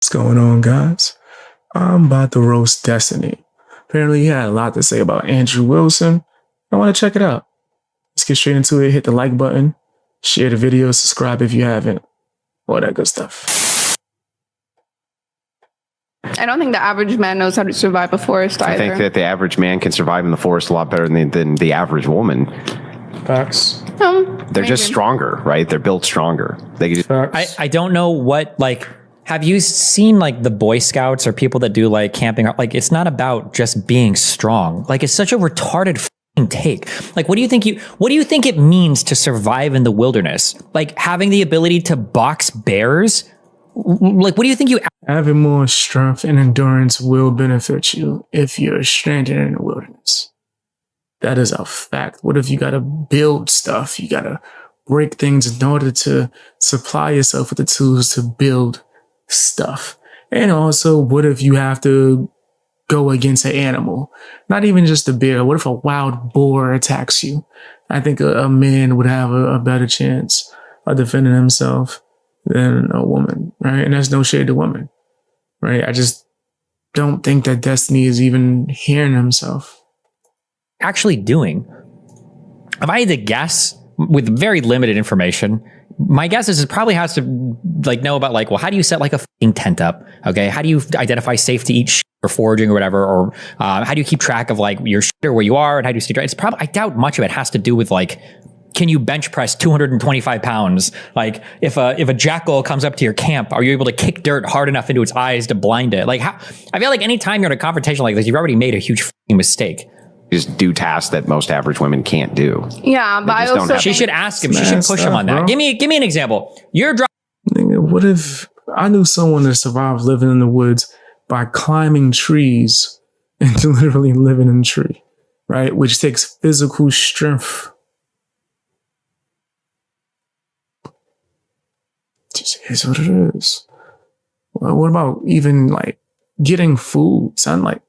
What's going on, guys? I'm about to roast Destiny. Apparently, he had a lot to say about Andrew Wilson. I want to check it out. Let's get straight into it. Hit the like button, share the video, subscribe if you haven't, all that good stuff. I don't think the average man knows how to survive a forest either. I think that the average man can survive in the forest a lot better than the average woman. Facts. They're just stronger, right? They're built stronger. They just, Facts. I don't know what, like, have you seen like the Boy Scouts or people that do like camping? Like, it's not about just being strong. Like, it's such a retarded f***ing take. Like, what do you think it means to survive in the wilderness? Like, having the ability to box bears? Like, what do you think you... Having more strength and endurance will benefit you if you're stranded in the wilderness. That is a fact. What if you gotta build stuff? You gotta break things in order to supply yourself with the tools to build stuff. And also, what if you have to go against an animal? Not even just a bear. What if a wild boar attacks you? I think a man would have a better chance of defending himself than a woman, right? And that's no shade to women, right? I just don't think that Destiny is even hearing himself. actually doing? If I had to guess with very limited information, my guess is it probably has to like know about like, well, how do you set like a f***ing tent up? Okay. How do you identify safe to eat or foraging or whatever? Or how do you keep track of like your or where you are and how do you stay dry? It's probably, I doubt much of it has to do with like, can you bench press 225 pounds? Like if a jackal comes up to your camp, are you able to kick dirt hard enough into its eyes to blind it? Like how, I feel like anytime you're in a confrontation like this, you've already made a huge f***ing mistake. just do tasks that most average women can't do. Yeah, but I also she should ask him. She should push him on that. Give me an example. You're What if I knew someone that survived living in the woods by climbing trees and literally living in a tree, right? Which takes physical strength. Just is what it is. Well, what about even like getting food? Sound like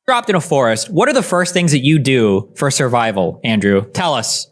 dropped in a forest. What are the first things that you do for survival, Andrew? Tell us.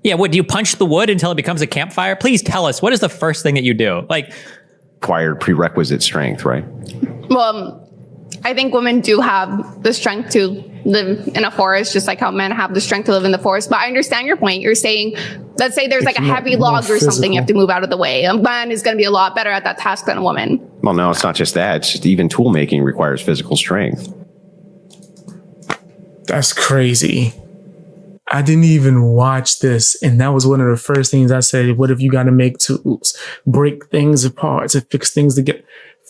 Yeah, what, do you punch the wood until it becomes a campfire? Please tell us. What is the first thing that you do? Like, acquired prerequisite strength, right? well, I think women do have the strength to live in a forest, just like how men have the strength to live in the forest. But I understand your point. You're saying, let's say there's like a heavy log or something you have to move out of the way. A man is going to be a lot better at that task than a woman. Well, no, it's not just that. It's just even tool making requires physical strength. that's crazy. I didn't even watch this. And that was one of the first things I said. What if you got to make tools, break things apart to fix things together?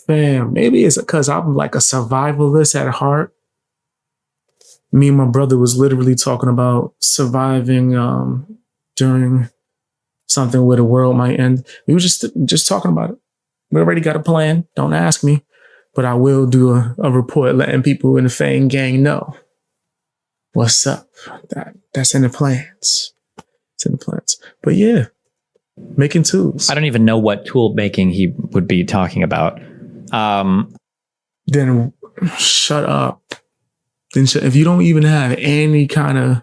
Fam, maybe it's because I'm like a survivalist at heart. Me and my brother was literally talking about surviving during something where the world might end. We were just talking about it. We already got a plan. Don't ask me. But I will do a report letting people in the Fang gang know what's up. That's in the plans. It's in the plans. But yeah, making tools. I don't even know what tool making he would be talking about. Then shut up. Then if you don't even have any kind of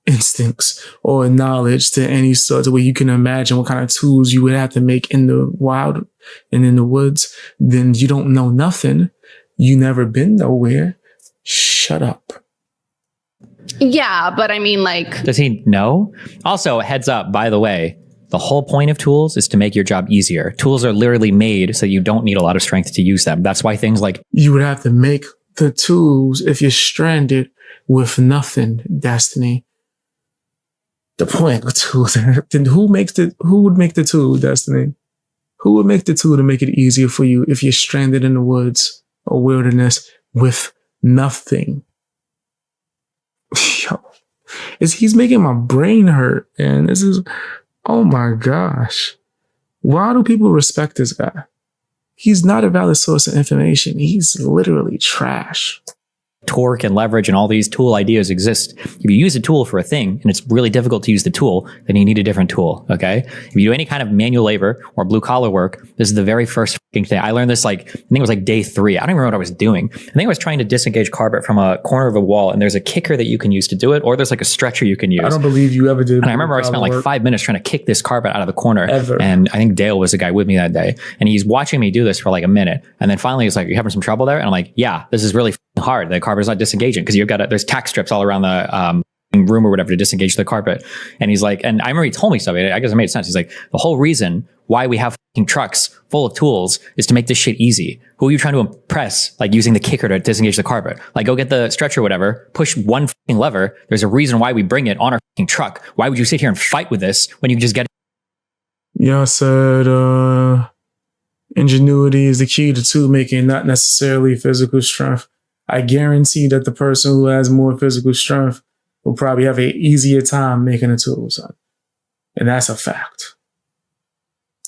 instincts or knowledge to any sort of way you can imagine what kind of tools you would have to make in the wild and in the woods, then you don't know nothing. You never been nowhere. Shut up. Yeah, but I mean, like, Does he know? Also, heads up, by the way, the whole point of tools is to make your job easier. Tools are literally made so you don't need a lot of strength to use them. That's why things like... You would have to make the tools if you're stranded with nothing, Destiny. The point of tools. Then who would make the tool, Destiny? Who would make the tool to make it easier for you if you're stranded in the woods or wilderness with nothing? Yo, he's making my brain hurt, and this is, oh my gosh. Why do people respect this guy? He's not a valid source of information. He's literally trash. torque and leverage and all these tool ideas exist. If you use a tool for a thing and it's really difficult to use the tool, then you need a different tool. Okay. If you do any kind of manual labor or blue collar work, this is the very first thing. I learned this I think it was day 3. I don't even remember what I was doing. I think I was trying to disengage carpet from a corner of a wall, and there's a kicker that you can use to do it, or there's a stretcher you can use. I don't believe you ever did. And I remember I spent 5 minutes trying to kick this carpet out of the corner. Ever. And I think Dale was the guy with me that day. And he's watching me do this for a minute. And then finally he's like, "You having some trouble there?" And I'm like, "Yeah, this is really hard. The carpet's not disengaging because there's tack strips all around the room or whatever to disengage the carpet." And he's like, and I remember he told me something. I guess it made sense. He's like, "The whole reason why we have trucks full of tools is to make this shit easy. Who are you trying to impress? Using the kicker to disengage the carpet? Go get the stretcher or whatever, push one lever. There's a reason why we bring it on our truck. Why would you sit here and fight with this when you can just get it?" Y'all said ingenuity is the key to tool making, not necessarily physical strength. I guarantee that the person who has more physical strength will probably have an easier time making a tool, son. And that's a fact.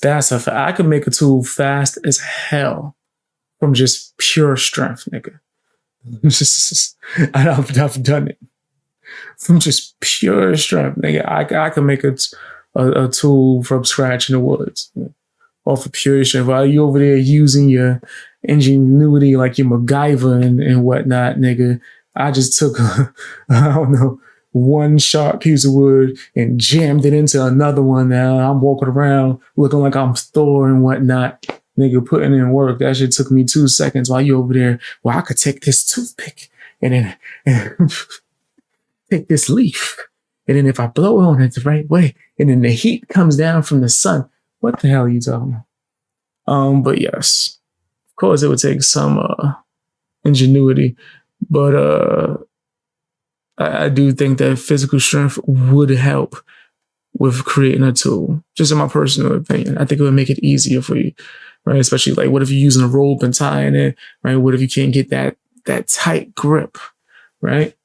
That's a fact. I could make a tool fast as hell from just pure strength, nigga. I've done it. From just pure strength, nigga. I can make a tool from scratch in the woods. Off of pure strength. While you over there using your ingenuity like your MacGyver and whatnot, nigga, I just took one sharp piece of wood and jammed it into another one. Now I'm walking around looking like I'm Thor and whatnot, nigga, putting in work. That shit took me 2 seconds while you over there. Well, I could take this toothpick and then take this leaf, and then if I blow on it the right way, and then the heat comes down from the sun. What the hell are you talking about? But yes, of course it would take some ingenuity, but I do think that physical strength would help with creating a tool. Just in my personal opinion, I think it would make it easier for you, right? Especially what if you're using a rope and tying it, right? What if you can't get that tight grip, right?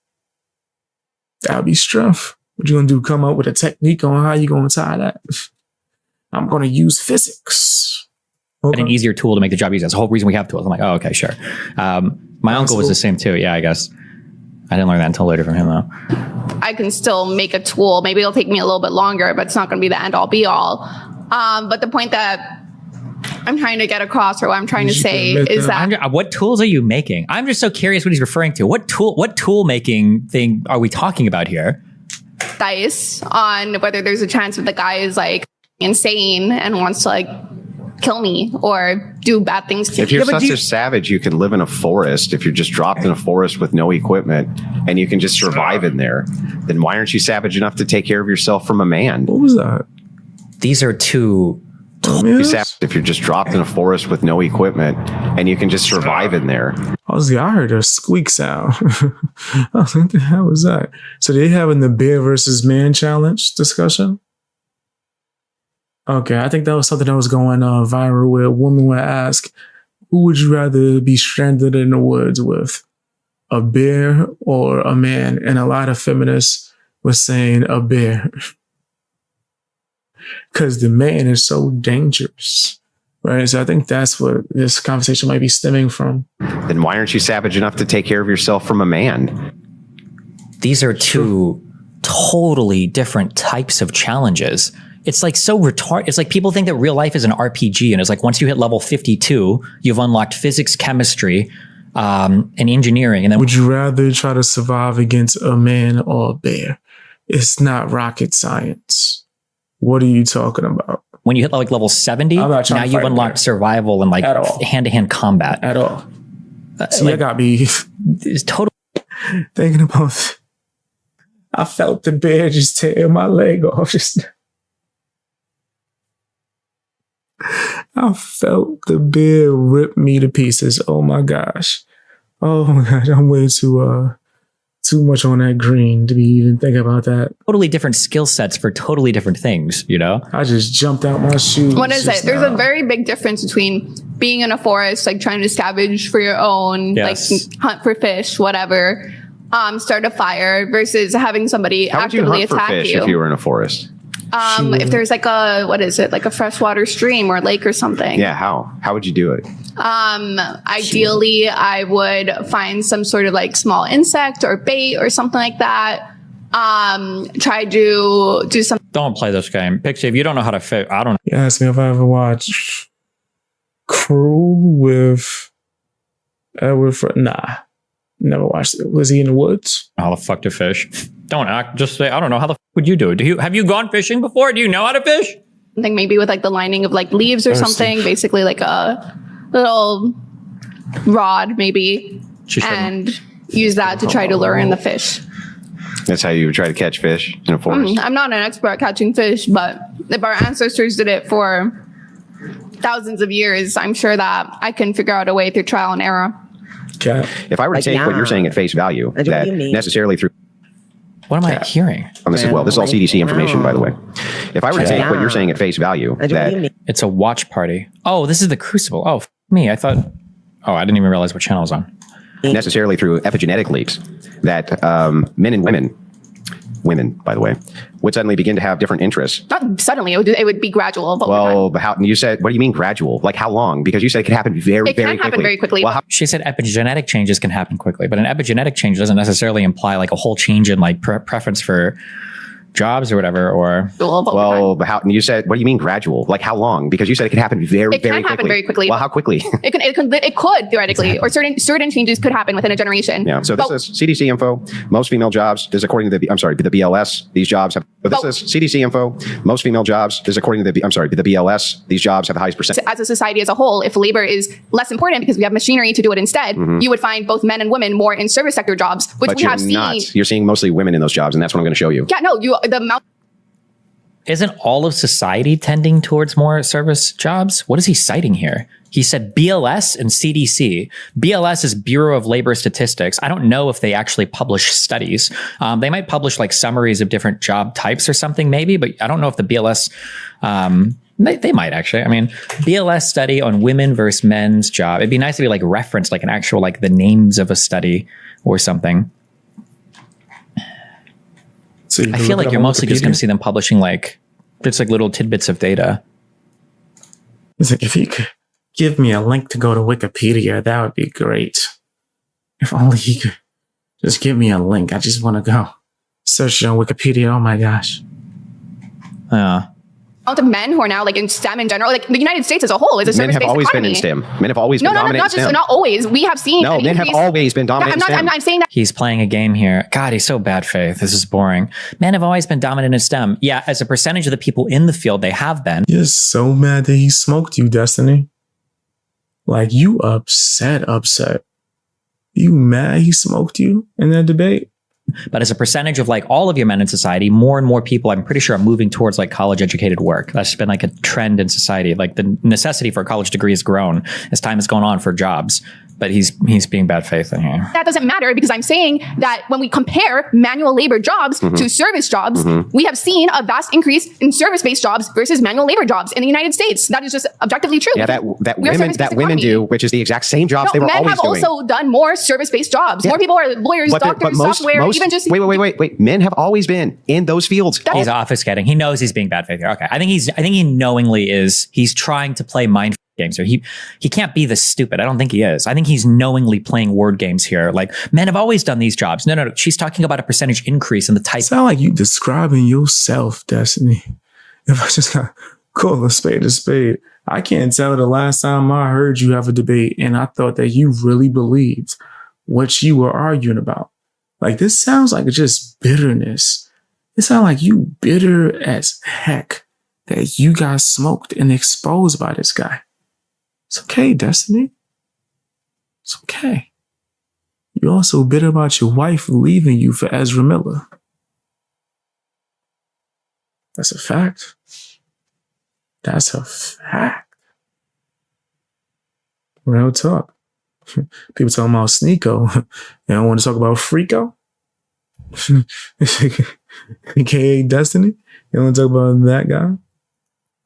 That would be strength. What you gonna do? Come up with a technique on how you gonna tie that? I'm going to use physics. Okay. And an easier tool to make the job easier. That's the whole reason we have tools. I'm like, oh, okay, sure. My uncle was the same too. Yeah, I guess. I didn't learn that until later from him though. I can still make a tool. Maybe it'll take me a little bit longer, but it's not going to be the end all be all. But the point that I'm trying to get across, or what I'm trying to say, is that what tools are you making? I'm just so curious what he's referring to. What tool making thing are we talking about here? Dice on whether there's a chance that the guy is insane and wants to kill me or do bad things to me. If you're such a savage, you can live in a forest. If you're just dropped in a forest with no equipment and you can just survive in there, then why aren't you savage enough to take care of yourself from a man? What was that? These are two. If you're just dropped in a forest with no equipment and you can just survive in there. I heard a squeak sound. I was like, what the hell was that? So they having the bear versus man challenge discussion? Okay, I think that was something that was going viral where a woman would ask, who would you rather be stranded in the woods with, a bear or a man? And a lot of feminists were saying a bear. Because the man is so dangerous, right? So I think that's what this conversation might be stemming from. Then why aren't you savage enough to take care of yourself from a man? These are two totally different types of challenges. It's so retarded. It's people think that real life is an RPG, and it's once you hit level 52, you've unlocked physics, chemistry, and engineering. And then would you rather try to survive against a man or a bear? It's not rocket science. What are you talking about? When you hit level 70, now you've unlocked survival and hand-to-hand combat. At all. See, I got me it's totally thinking about. I felt the bear just tear my leg off. I felt the bear rip me to pieces. Oh my gosh. Oh my gosh. I'm way too much on that green to be even thinking about that. Totally different skill sets for totally different things, I just jumped out my shoes. What is it? There's a very big difference between being in a forest, trying to scavenge for your own, hunt for fish, whatever, start a fire, versus having somebody actively attack you. If you were in a forest? If there's like a, what is it? Like a freshwater stream or lake or something. Yeah, how would you do it? Ideally, I would find some sort of like small insect or bait or something like that. Try to do something. Don't play this game. Pixie, if you don't know how to fish, I don't know. You asked me if I ever watched Crew with Edward. Nah, never watched it. Was he in the woods? How the fuck to fish? Don't act. Just say, I don't know. How the fuck would you do it? Have you gone fishing before? Do you know how to fish? Something maybe with like the lining of like leaves or something. Basically like a little rod maybe. And use that to try to lure in the fish. That's how you would try to catch fish in a forest. I'm not an expert at catching fish, but if our ancestors did it for thousands of years, I'm sure that I can figure out a way through trial and error. Okay. If I were to take what you're saying at face value, that necessarily through What am I hearing? this is all CDC information, by the way. If I were to take what you're saying at face value, that It's a watch party. Oh, this is the Crucible. Oh, me. I thought. Oh, I didn't even realize what channel it was on. necessarily through epigenetic leaks, that men and women, by the way, would suddenly begin to have different interests. Not suddenly, it would be gradual. But Well, but how? You said, what do you mean gradual? Like how long? Because you said it could happen very, it can very happen quickly. very quickly. Well, how, She said epigenetic changes can happen quickly, but an epigenetic change doesn't necessarily imply like a whole change in like preference for jobs or whatever, or well, but how? You said, what do you mean gradual? Like how long? Because you said it could happen very, it can very happen quickly. very quickly. Well, how quickly? It could theoretically, or certain changes could happen within a generation. Yeah. So But- this is CDC info. Most female jobs, this is according to the BLS. These jobs have. But this is CDC info. Most female jobs, this is according to the BLS. These jobs have the highest percent. as a society as a whole, if labor is less important because we have machinery to do it instead, you would find both men and women more in service sector jobs, which But we you're have seen. not. You're seeing mostly women in those jobs, and that's what I'm going to show you. Yeah, no, the amount. isn't all of society tending towards more service jobs? What is he citing here? He said BLS and CDC. BLS is Bureau of Labor Statistics. I don't know if they actually publish studies. They might publish like summaries of different job types or something maybe, but I don't know if the BLS, they might actually. I mean, BLS study on women versus men's job. It'd be nice to be like referenced, like an actual, like the names of a study or something. So you I can feel look like it you're up on mostly just going to Wikipedia. see them publishing like, it's like little tidbits of data. It's like, if you could give me a link to go to Wikipedia, that would be great. If only you could just give me a link. I just want to go search it on Wikipedia. Oh my gosh. Amount of men who are now like in STEM in general, like the United States as a whole is a Men have service-based always economy. been in STEM. Men have always No, been dominant not in just STEM. not always. We have seen No, an men have increase- always been dominant in STEM. I'm saying that. He's playing a game here. God, he's so bad faith. This is boring. Men have always been dominant in STEM. Yeah, as a percentage of the people in the field, they have been. You're so mad that he smoked you, Destiny. Like, you upset. You mad he smoked you in that debate? But as a percentage of like all of your men in society, more and more people, I'm pretty sure, are moving towards like college educated work. That's been like a trend in society. Like the necessity for a college degree has grown as time has gone on for jobs. But he's being bad faith in here. That doesn't matter because I'm saying that when we compare manual labor jobs to service jobs, we have seen a vast increase in service-based jobs versus manual labor jobs in the United States. That is just objectively true. Yeah, that We're a women service-based women do, economy. which is the exact same jobs No, they were men always have doing. also done more service-based jobs. Yeah. More people are lawyers, doctors, software, even just wait. Men have always been in those fields. He's obfuscating. He knows he's being bad faith here. Okay. I think he knowingly is. He's trying to play mind games here. He can't be this stupid. I don't think he is. I think he's knowingly playing word games here. Like, men have always done these jobs. No. She's talking about a percentage increase in the type. Sound like you describing yourself, Destiny. If I just got call a spade, I can't tell the last time I heard you have a debate and I thought that you really believed what you were arguing about. Like, this sounds like just bitterness. It sounds like you bitter as heck that you got smoked and exposed by this guy. It's okay, Destiny. It's okay. You're also bitter about your wife leaving you for Ezra Miller. That's a fact. That's a fact. Real talk. People talking about Sneeko. They don't want to talk about Freako. AKA Destiny. You want to talk about that guy?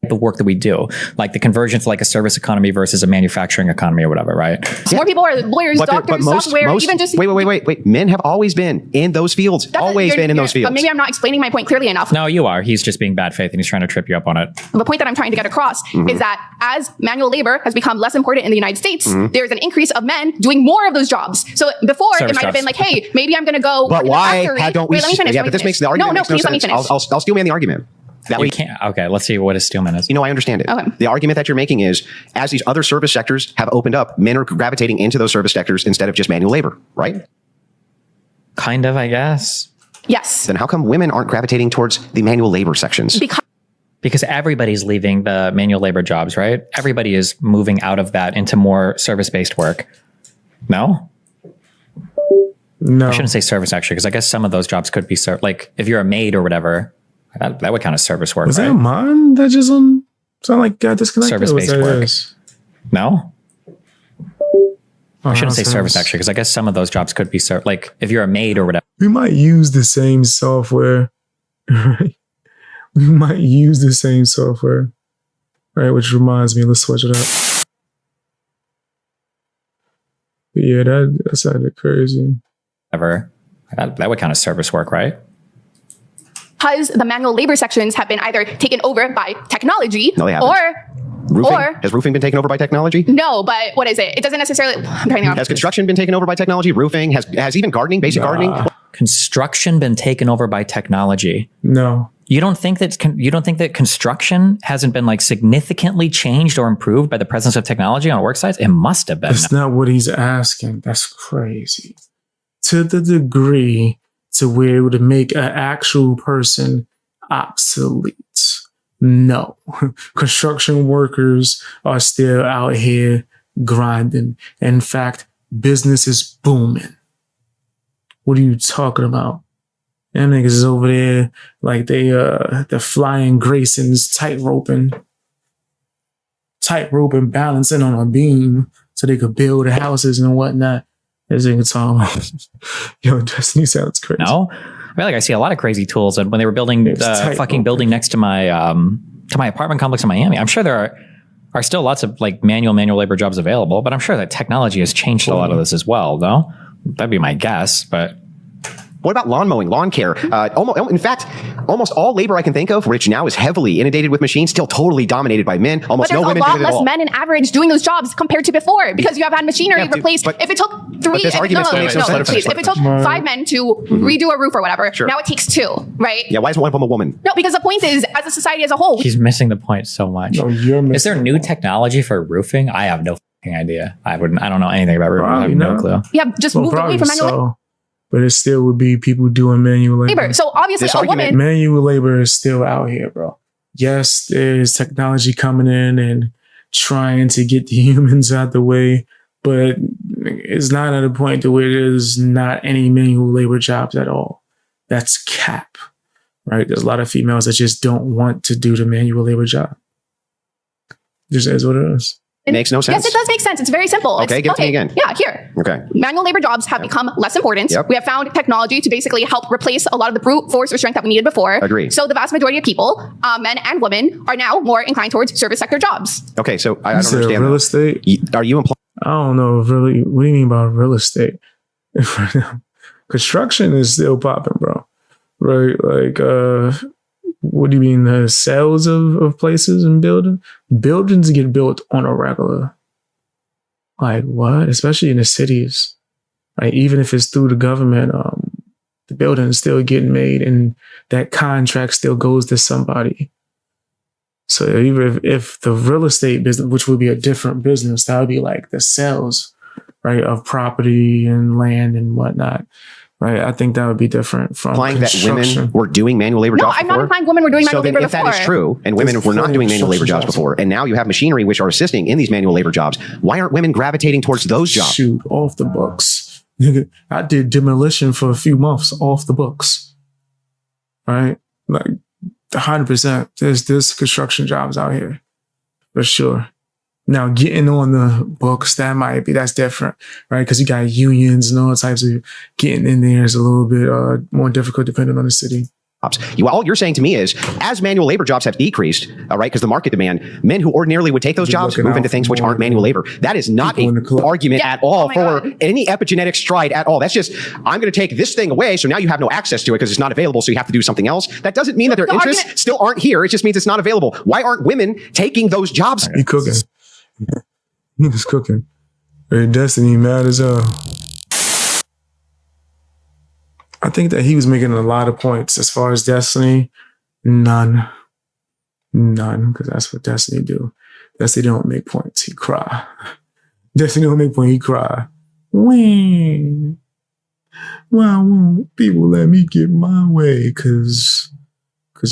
the work that we do, like the conversion to like a service economy versus a manufacturing economy or whatever, right? More people are lawyers, doctors, software, even just wait. Men have always been in those fields. Always been in those fields. Maybe I'm not explaining my point clearly enough. No, you are. He's just being bad faith and he's trying to trip you up on it. The point that I'm trying to get across is that as manual labor has become less important in the United States, there's an increase of men doing more of those jobs. So before Service it might have been jobs. like, hey, maybe I'm going to go. But work in a why factory. don't we? Wait, let me finish. Yeah, let me but this finish. makes the argument. No, makes no please let me sense. finish. I'll steelman the argument. That We way, can't. Okay, let's see what a steelman is. you know, I understand it. Okay. The argument that you're making is, as these other service sectors have opened up, men are gravitating into those service sectors instead of just manual labor, right? Kind of, I guess. Yes. Then how come women aren't gravitating towards the manual labor sections? Because everybody's leaving the manual labor jobs, right? Everybody is moving out of that into more service-based work. No? No. I shouldn't say service actually, because I guess some of those jobs could be like if you're a maid or whatever, that would count as service work, Was right? that mine that just sound like got disconnected? Service-based Or was that work. yours? No? I shouldn't say that's service yours. actually, because I guess some of those jobs could be like if you're a maid or whatever. We might use the same software, right? We might use the same software, right? Which reminds me, let's switch it up. But yeah, that sounded crazy. That would count as service work, right? Because the manual labor sections have been either taken over by technology No, they haven't. Has roofing been taken over by technology? no, but what is it? It doesn't necessarily. I'm trying to Has construction been taken over by technology? Roofing has even gardening, basic gardening. Construction been taken over by technology. No. You don't think that construction hasn't been like significantly changed or improved by the presence of technology on work sites? It must have been. That's not what he's asking. That's crazy. To the degree to where it would make an actual person obsolete. No. Construction workers are still out here grinding. In fact, business is booming. What are you talking about? Them niggas is over there like they're flying Graysons, tightrope balancing on a beam so they could build houses and whatnot. As you can tell, yo, Destiny sounds crazy. No, I feel like I see a lot of crazy tools. And when they were building the fucking building next to my apartment complex in Miami, I'm sure there are still lots of like manual labor jobs available. But I'm sure that technology has changed a lot of this as well. Though that'd be my guess. But What about lawn mowing, lawn care? In fact, almost all labor I can think of, which now is heavily inundated with machines, still totally dominated by men. Almost But no there's a women lot do it at less all. men in average doing those jobs compared to before because you have had machinery Yeah, dude, replaced. but- If it took three, this if, argument still makes no sense. please, if it took 5 men to redo a roof or whatever, Sure. now it takes 2, right? Yeah, why isn't one of them a woman? No, because the point is, as a society as a whole, he's missing the point so much. No, you're Is there new technology for roofing? I have no fucking idea. I don't know anything about roofing. I have Probably no not. clue. we have just moved away from manual so, but it still would be people doing manual labor. labor. So obviously, This a argument- woman. Manual labor is still out here, bro. Yes, there's technology coming in and trying to get the humans out the way, but it's not at a point to where there's not any manual labor jobs at all. That's cap, right? There's a lot of females that just don't want to do the manual labor job. Just is what it is. It makes no sense. Yes, it does make sense. It's very simple. Okay, give it to me again. Yeah, here. Okay. Manual labor jobs have become less important. Yep. We have found technology to basically help replace a lot of the brute force or strength that we needed before. Agreed. So the vast majority of people, men and women, are now more inclined towards service sector jobs. Okay, so I You don't said understand. real that. estate. Are you implying? I don't know if really. What do you mean by real estate? Construction is still popping, bro. Right? Like, what do you mean? The sales of places and buildings? Buildings get built on a regular. Like what? Especially in the cities, right? Even if it's through the government, the building is still getting made, and that contract still goes to somebody. So even if the real estate business, which would be a different business, that would be like the sales, right, of property and land and whatnot, right? I think that would be different from Implying that construction. women were doing manual labor No, jobs I'm before? not implying women were doing So manual then labor if before. that is true, and women There's were not plenty doing of manual labor construction jobs jobs. before, and now you have machinery which are assisting in these manual labor jobs, why aren't women gravitating towards those jobs? Shoot, off the books. Nigga, I did demolition for a few months off the books. Right? Like 100%. There's construction jobs out here. For sure. Now getting on the books, that's different, right? Because you got unions and all types of getting in there is a little bit more difficult depending on the city. jobs. All you're saying to me is, as manual labor jobs have decreased, all right, because the market demand, men who ordinarily would take those jobs move into things which aren't manual labor. That is not an argument at all for any epigenetic stride at all. That's just, I'm going to take this thing away, so now you have no access to it because it's not available, so you have to do something else. That doesn't mean that their interests still aren't here. It just means it's not available. Why aren't women taking those jobs? He cooking. He was cooking. Hey, Destiny mad as hell. I think that he was making a lot of points. As far as Destiny, none, because that's what Destiny do. Destiny don't make points, he cry. Destiny don't make points, he cry. When? Why won't people let me get my way? Cause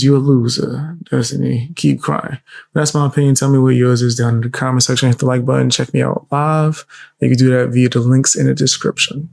you're a loser, Destiny. Keep crying. That's my opinion. Tell me what yours is down in the comment section. Hit the like button. Check me out live. You can do that via the links in the description.